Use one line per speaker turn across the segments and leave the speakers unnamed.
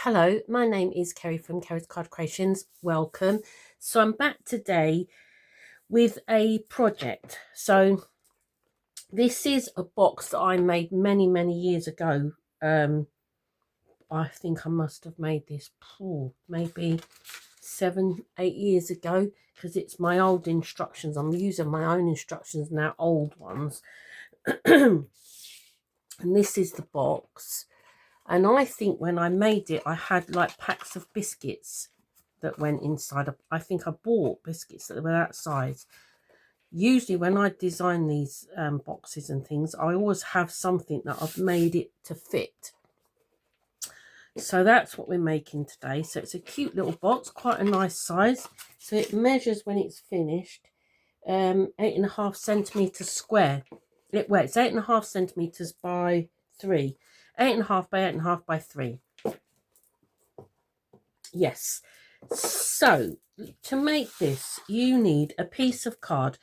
Hello, my name is Kerry from Kerry's Card Creations. Welcome. So I'm back today with a project. So this is a box that I made many years ago. I think I must have made this maybe 7-8 years ago, because it's my old instructions. I'm using my own instructions now, old ones. And this is the box. And I think when I made it, I had like packs of biscuits that went inside. I think I bought biscuits that were that size. Usually when I design these boxes and things, I always have something that I've made it to fit. So that's what we're making today. So it's a cute little box, quite a nice size. So it measures, when it's finished, 8.5 centimetres square. It's 8.5 centimetres by 3. 8.5 by 8.5 by 3. Yes. So to make this, you need a piece of card.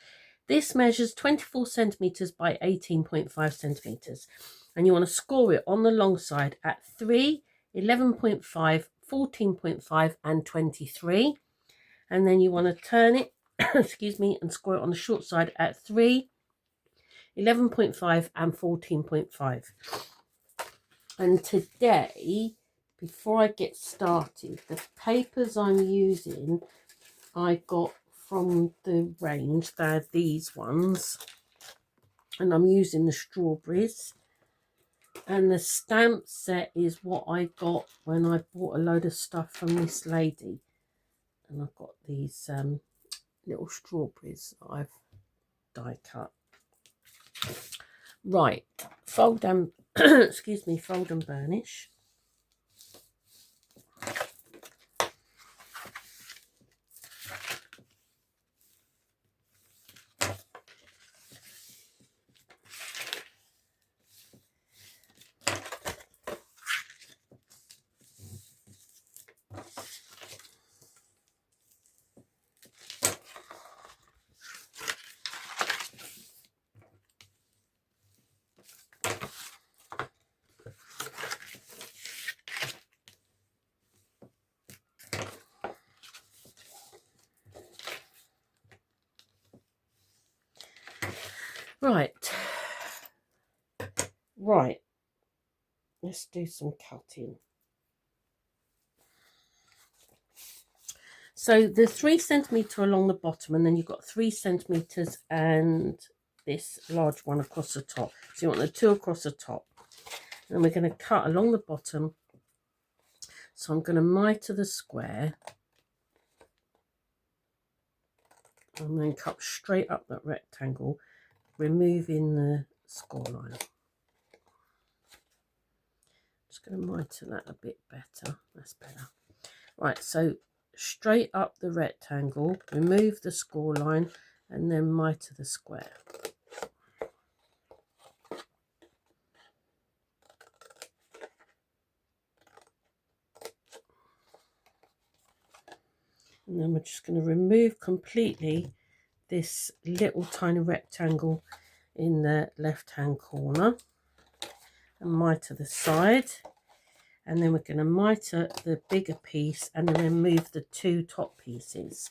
This measures 24 centimetres by 18.5 centimetres. And you want to score it on the long side at 3, 11.5, 14.5 and 23. And then you want to turn it, excuse me, and score it on the short side at 3, 11.5 and 14.5. And today, before I get started, the papers I'm using I got from the range. They're these ones, and I'm using the strawberries. And the stamp set is what I got when I bought a load of stuff from this lady. And I've got these little strawberries that I've die cut. Right, fold and excuse me, fold and burnish. Right, let's do some cutting. So the 3 centimetre along the bottom, and then you've got 3 centimetres and this large one across the top. So you want the 2 across the top. And we're going to cut along the bottom. So I'm going to miter the square. And then cut straight up that rectangle, removing the score line. Just going to miter that a bit better. That's better. Right, so straight up the rectangle, remove the score line, and then miter the square. And then we're just going to remove completely this little tiny rectangle in the left hand corner and miter the side. And then we're going to miter the bigger piece and then remove the 2 top pieces.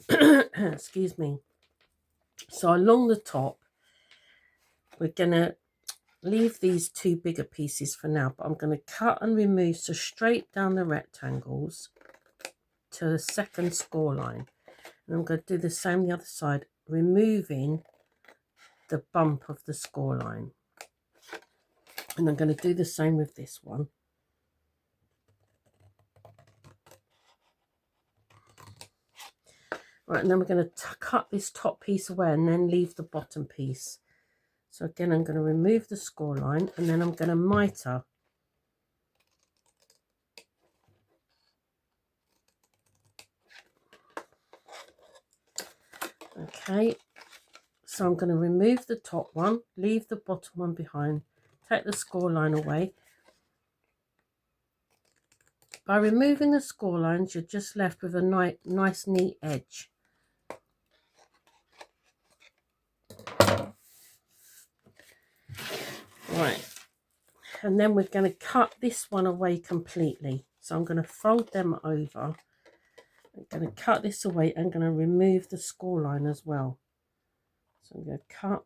Excuse me. So along the top, we're going to leave these 2 bigger pieces for now, but I'm going to cut and remove, so straight down the rectangles to the second score line. And I'm going to do the same the other side, removing the bump of the score line. And I'm going to do the same with this one. Right, and then we're going to cut this top piece away and then leave the bottom piece. So again, I'm going to remove the score line and then I'm going to miter. Okay, so I'm going to remove the top one, leave the bottom one behind, take the score line away. By removing the score lines, you're just left with a nice neat edge. Right, and then we're going to cut this one away completely. So I'm going to fold them over. I'm going to cut this away and going to remove the score line as well. So I'm going to cut.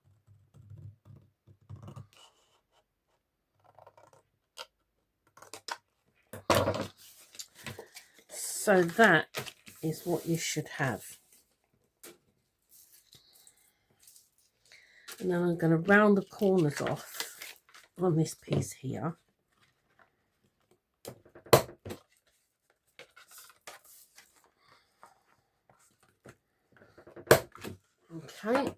So that is what you should have. And then I'm going to round the corners off on this piece here. Okay.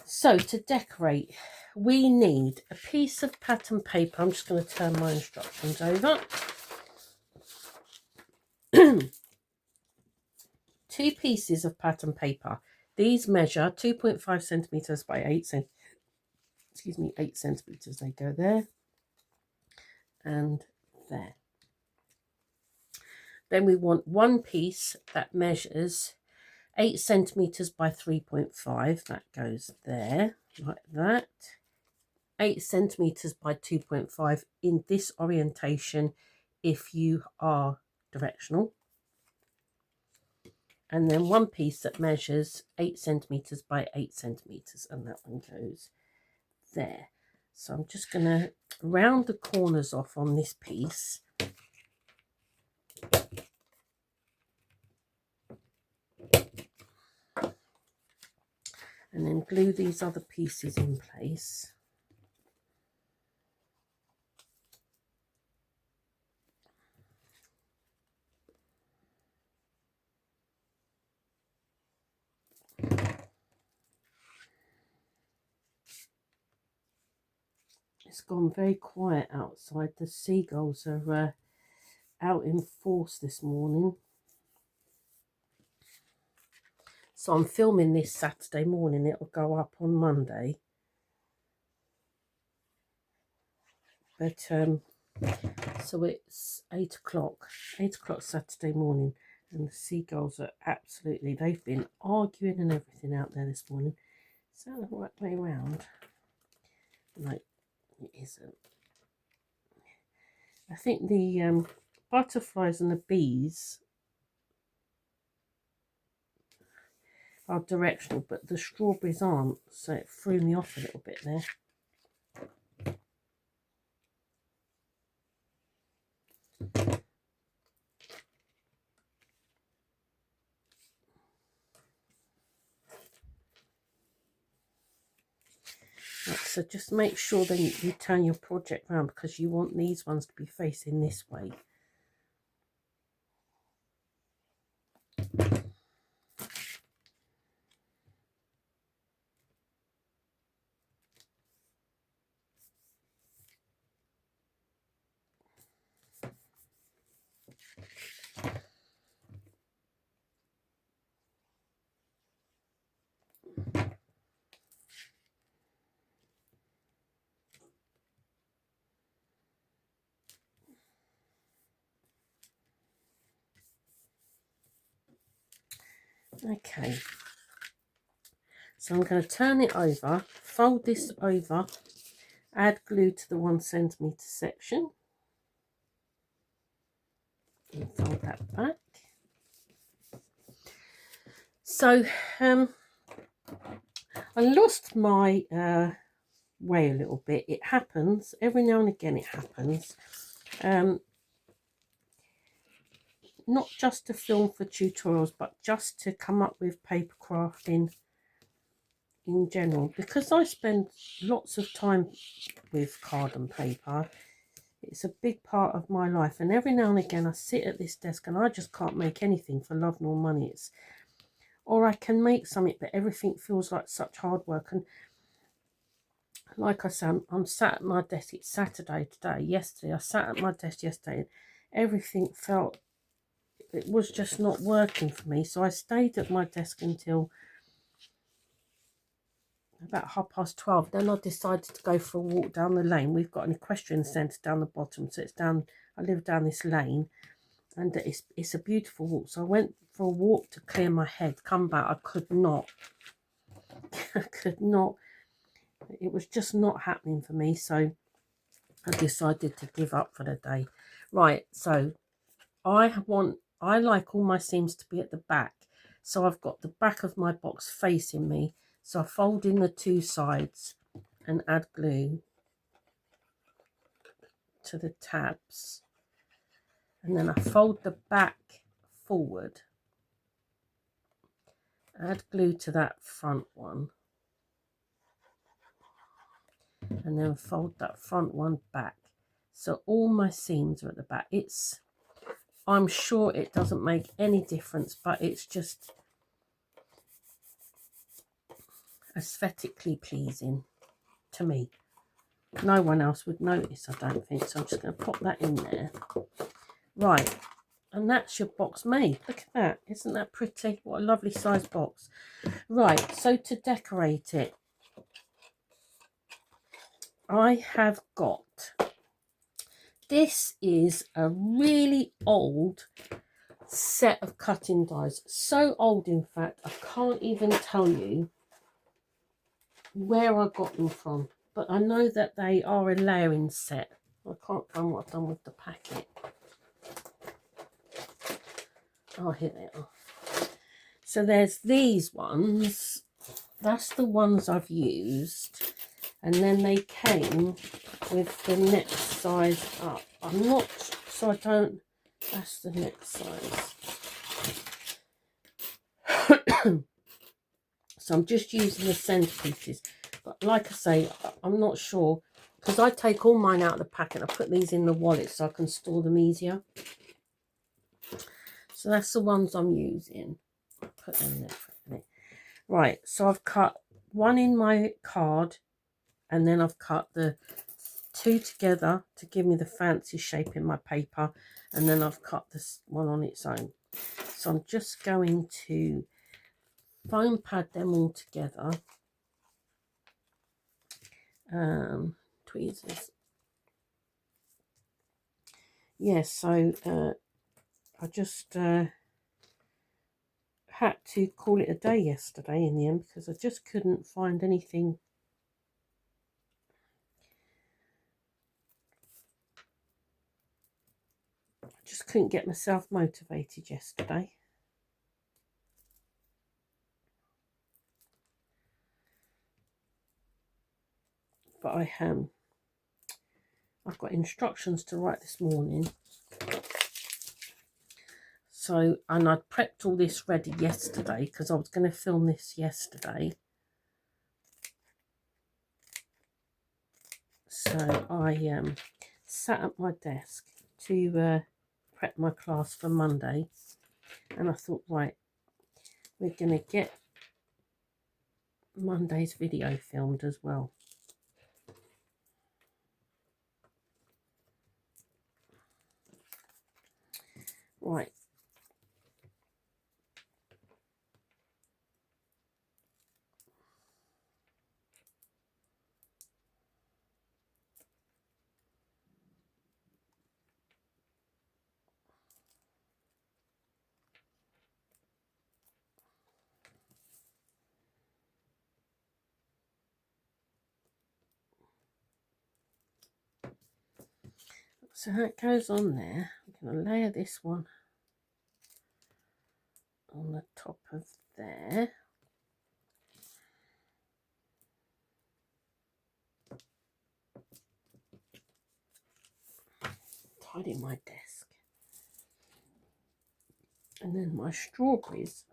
So to decorate, we need a piece of pattern paper. I'm just going to turn my instructions over. 2 pieces of pattern paper. These measure 2.5 centimeters by 8 centimeters. They go there and there. Then we want one piece that measures 8 centimeters by 3.5. That goes there like that. 8 centimeters by 2.5 in this orientation if you are directional. And then one piece that measures 8 centimeters by 8 centimeters, and that one goes there. So I'm just going to round the corners off on this piece. And then glue these other pieces in place. It's gone very quiet outside. The seagulls are out in force this morning. So I'm filming this Saturday morning. It'll go up on Monday. But so it's 8 o'clock Saturday morning, and the seagulls are absolutely, they've been arguing and everything out there this morning. Is that the right way around? No, it isn't. I think the butterflies and the bees are directional, but the strawberries aren't, so it threw me off a little bit there. Right, so just make sure then you turn your project around, because you want these ones to be facing this way. Okay, so I'm going to turn it over, fold this over, add glue to the 1 centimeter section, and fold that back. So I lost my way a little bit. It happens every now and again. It happens. Not just to film for tutorials, but just to come up with paper crafting in general, because I spend lots of time with card and paper. It's a big part of my life, and every now and again I sit at this desk and I just can't make anything for love nor money. Or I can make something, but everything feels like such hard work. And like I said, I'm sat at my desk. It's Saturday today. Yesterday I sat at my desk yesterday and everything felt, it was just not working for me. So I stayed at my desk until about 12:30. Then I decided to go for a walk down the lane. We've got an equestrian centre down the bottom, so it's down, I live down this lane, and it's a beautiful walk. So I went for a walk to clear my head. Come back, I could not It was just not happening for me, so I decided to give up for the day. Right, so I like all my seams to be at the back. So I've got the back of my box facing me. So I fold in the two sides and add glue to the tabs. And then I fold the back forward. Add glue to that front one. And then fold that front one back. So all my seams are at the back. I'm sure it doesn't make any difference, but it's just aesthetically pleasing to me. No one else would notice, I don't think, so I'm just going to pop that in there. Right, and that's your box made. Look at that. Isn't that pretty? What a lovely size box. Right, so to decorate it, I have got, this is a really old set of cutting dies. So old, in fact, I can't even tell you where I got them from. But I know that they are a layering set. I can't find what I've done with the packet. Oh, here they are. So there's these ones. That's the ones I've used. And then they came with the next size up. I'm not, so I don't, that's the next size. So I'm just using the centerpieces. But like I say, I'm not sure. Because I take all mine out of the packet. I put these in the wallet so I can store them easier. So that's the ones I'm using. I'll put them there. Right, so I've cut one in my card. And then I've cut the two together to give me the fancy shape in my paper. And then I've cut this one on its own. So I'm just going to foam pad them all together. Tweezers. Yes, so I just had to call it a day yesterday in the end because I just couldn't find anything. I just couldn't get myself motivated yesterday. But I've got instructions to write this morning. So, and I'd prepped all this ready yesterday because I was going to film this yesterday. So I sat at my desk to prep my class for Monday. And I thought, right, we're going to get Monday's video filmed as well. Right. So that goes on there. I'm going to layer this one on the top of there. Tidy my desk. And then my strawberries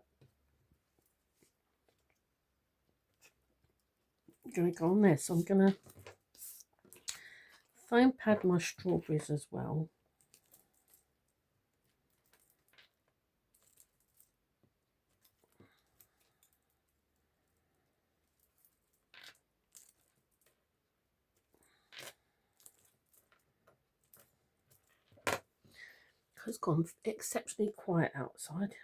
are going to go on there. So I'm going to foam pad my strawberries as well. It's gone exceptionally quiet outside.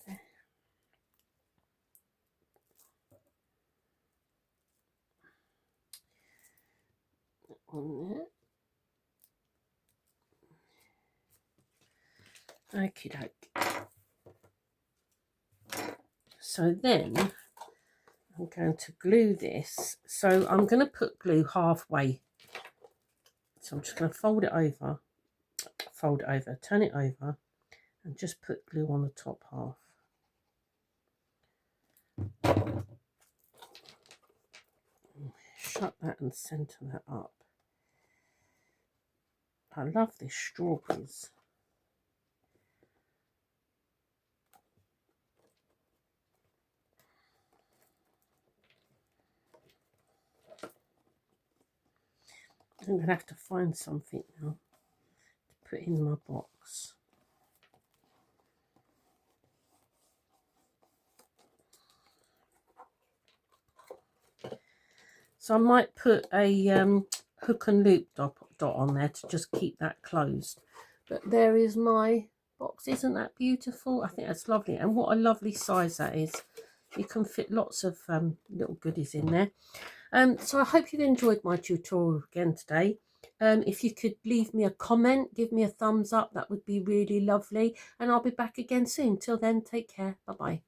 There. On there. Okie doke. So then I'm going to glue this. So I'm going to put glue halfway. So I'm just going to fold it over, turn it over, and just put glue on the top half. Shut that and centre that up. I love these strawberries. I'm going to have to find something now to put in my box. So I might put a hook and loop dot on there to just keep that closed. But there is my box. Isn't that beautiful? I think that's lovely. And what a lovely size that is. You can fit lots of little goodies in there. So I hope you enjoyed my tutorial again today. If you could leave me a comment, give me a thumbs up, that would be really lovely. And I'll be back again soon. Till then, take care. Bye-bye.